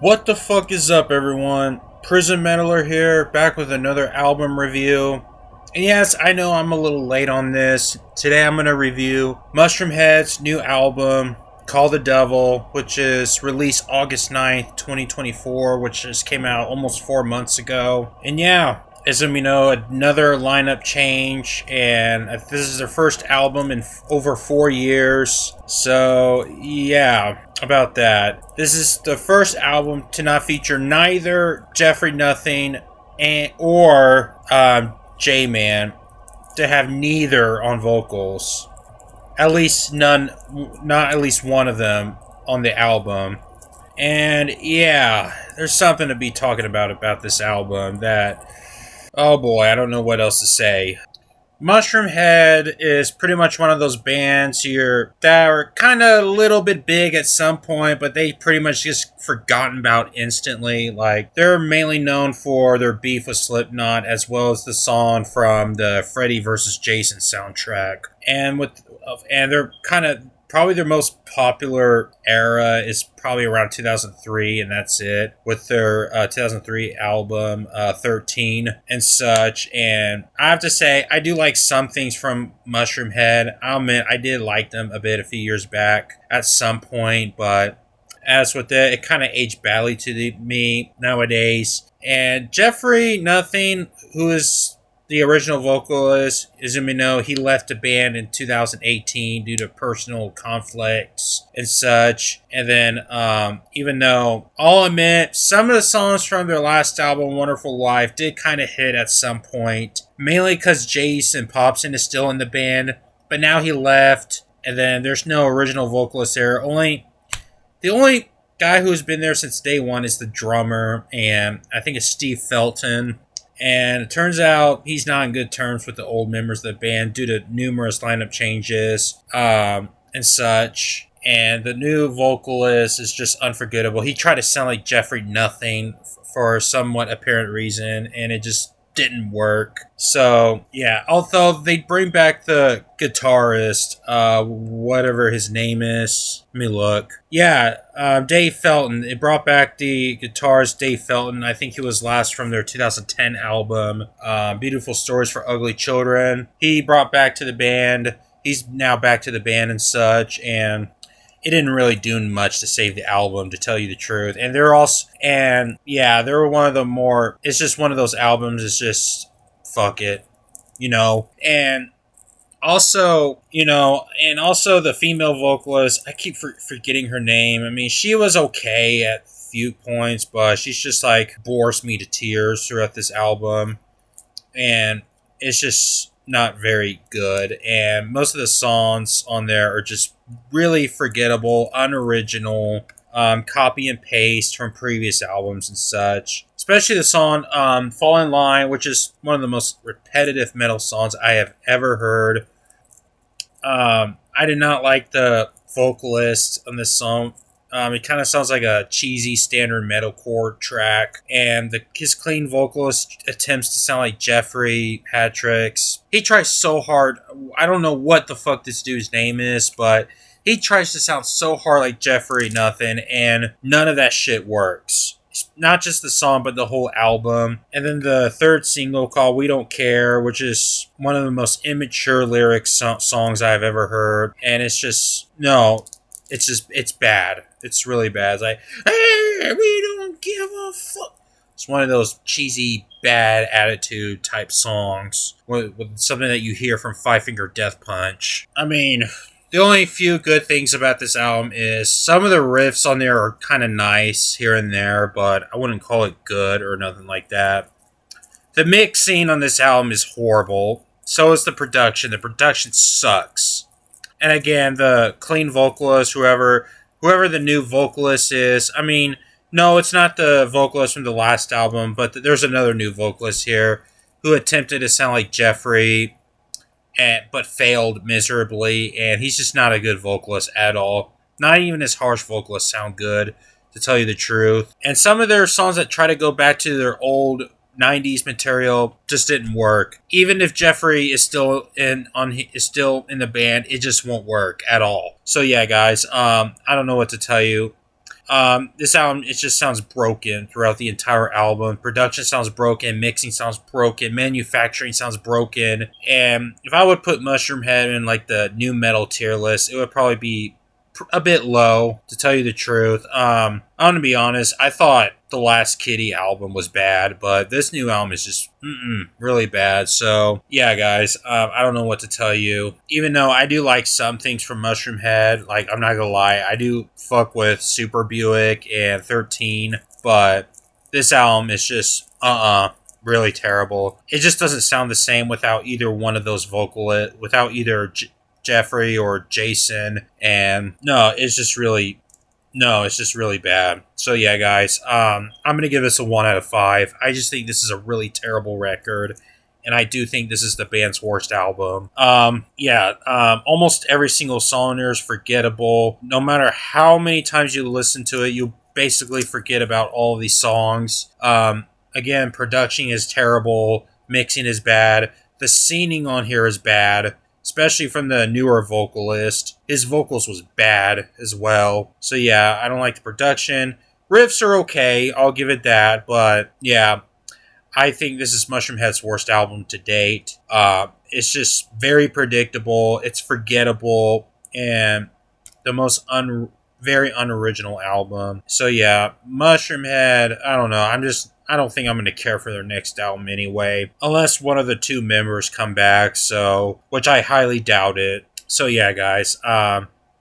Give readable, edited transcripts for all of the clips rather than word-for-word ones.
What the fuck is up, everyone? Prison Meddler here, back with another album review. And yes, I know I'm a little late on this. Today I'm going to review Mushroomhead's new album, Call the Devil, which is released August 9th, 2024, which just came out almost 4 months ago. And yeah, as we know, another lineup change, and this is their first album in over 4 years. So yeah, about that. This is the first album to not feature neither Jeffrey Nothing or J-Man, to have neither on vocals. At least none, not at least one of them on the album. And yeah, there's something to be talking about this album that, oh boy, I don't know what else to say. Mushroomhead is pretty much one of those bands here that are kind of a little bit big at some point, but they pretty much just forgotten about instantly. Like, they're mainly known for their beef with Slipknot, as well as the song from the Freddy vs. Jason soundtrack. And they're kind of probably their most popular era is probably around 2003, and that's it, with their 2003 album 13 and such. And I have to say, I do like some things from Mushroomhead. I'll admit, I did like them a bit a few years back at some point, but as with it kind of aged badly to me nowadays. And Jeffrey Nothing, who is the original vocalist, as you may know, he left the band in 2018 due to personal conflicts and such. And then, even though, I'll admit, some of the songs from their last album, Wonderful Life, did kind of hit at some point. Mainly because Jason Popson is still in the band, but now he left, and then there's no original vocalist there. The only guy who's been there since day one is the drummer, and I think it's Steve Felton. And it turns out he's not in good terms with the old members of the band due to numerous lineup changes and such. And the new vocalist is just unforgettable. He tried to sound like Jeffrey Nothing for a somewhat apparent reason, and it just didn't work. So yeah, although they bring back the guitarist, whatever his name is, let me look. Yeah, Dave Felton. It brought back the guitarist Dave Felton. I think he was last from their 2010 album, Beautiful Stories for Ugly Children. He brought back to the band. He's now back to the band and such, and it didn't really do much to save the album, to tell you the truth. And they're one of the more, it's just one of those albums, it's just, fuck it, And also, the female vocalist, I keep forgetting her name. I mean, she was okay at few points, but she's just like, bores me to tears throughout this album. And it's just not very good, and most of the songs on there are just really forgettable, unoriginal, copy and paste from previous albums and such. Especially the song Fall in Line, which is one of the most repetitive metal songs I have ever heard. I did not like the vocalist on this song. It kind of sounds like a cheesy standard metalcore track, and his clean vocalist attempts to sound like Jeffrey Patrick's. He tries so hard. I don't know what the fuck this dude's name is, but he tries to sound so hard like Jeffrey Nothing, and none of that shit works. Not just the song, but the whole album. And then the third single called We Don't Care, which is one of the most immature lyric songs I've ever heard. And it's just, no, it's bad. It's really bad. It's like, hey, we don't give a fuck. It's one of those cheesy, bad attitude type songs with something that you hear from Five Finger Death Punch. I mean, the only few good things about this album is some of the riffs on there are kind of nice here and there, but I wouldn't call it good or nothing like that. The mixing on this album is horrible. So is the production. The production sucks. And again, the clean vocalist, whoever the new vocalist is, I mean, no, it's not the vocalist from the last album, but there's another new vocalist here who attempted to sound like Jeffrey, but failed miserably, and he's just not a good vocalist at all. Not even his harsh vocalists sound good, to tell you the truth. And some of their songs that try to go back to their old 90s material just didn't work. Even if Jeffrey is still in the band, it just won't work at all. So yeah, guys, I don't know what to tell you. This album, it just sounds broken throughout the entire album. Production sounds broken, mixing sounds broken, manufacturing sounds broken. And if I would put Mushroomhead in like the new metal tier list, it would probably be a bit low, to tell you the truth. I'm gonna be honest. I thought the last Kitty album was bad, but this new album is just really bad. So yeah, guys, I don't know what to tell you. Even though I do like some things from Mushroomhead, like I'm not gonna lie, I do fuck with Super Buick and 13, but this album is just really terrible. It just doesn't sound the same without either one of those vocalists, without either Jeffrey or Jason, and it's just really bad. So yeah, guys, I'm gonna give this a 1 out of 5. I just think this is a really terrible record, and I do think this is the band's worst album. Almost every single song here is forgettable. No matter how many times you listen to it, you basically forget about all of these songs. Again, production is terrible, mixing is bad, the singing on here is bad, especially from the newer vocalist. His vocals was bad as well. So yeah, I don't like the production. Riffs are okay, I'll give it that, but yeah, I think this is Mushroomhead's worst album to date. It's just very predictable, it's forgettable, and the most very unoriginal album. So yeah, Mushroomhead, I don't know. I don't think I'm going to care for their next album anyway, unless one of the two members come back, so, which I highly doubt it. So yeah, guys,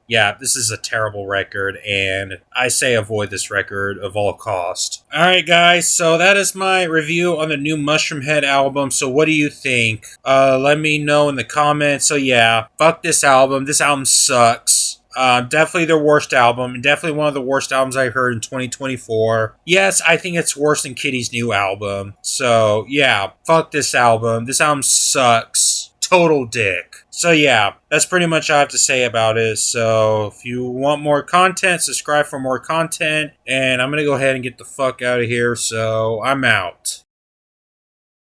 yeah, this is a terrible record, and I say avoid this record of all cost. Alright, guys, so that is my review on the new Mushroomhead album. So what do you think? Let me know in the comments. So yeah, fuck this album. This album sucks. Definitely their worst album, and definitely one of the worst albums I've heard in 2024. Yes, I think it's worse than Kitty's new album. So, yeah, fuck this album. This album sucks. Total dick. So, yeah, that's pretty much all I have to say about it. So, if you want more content, subscribe for more content. And I'm going to go ahead and get the fuck out of here. So, I'm out.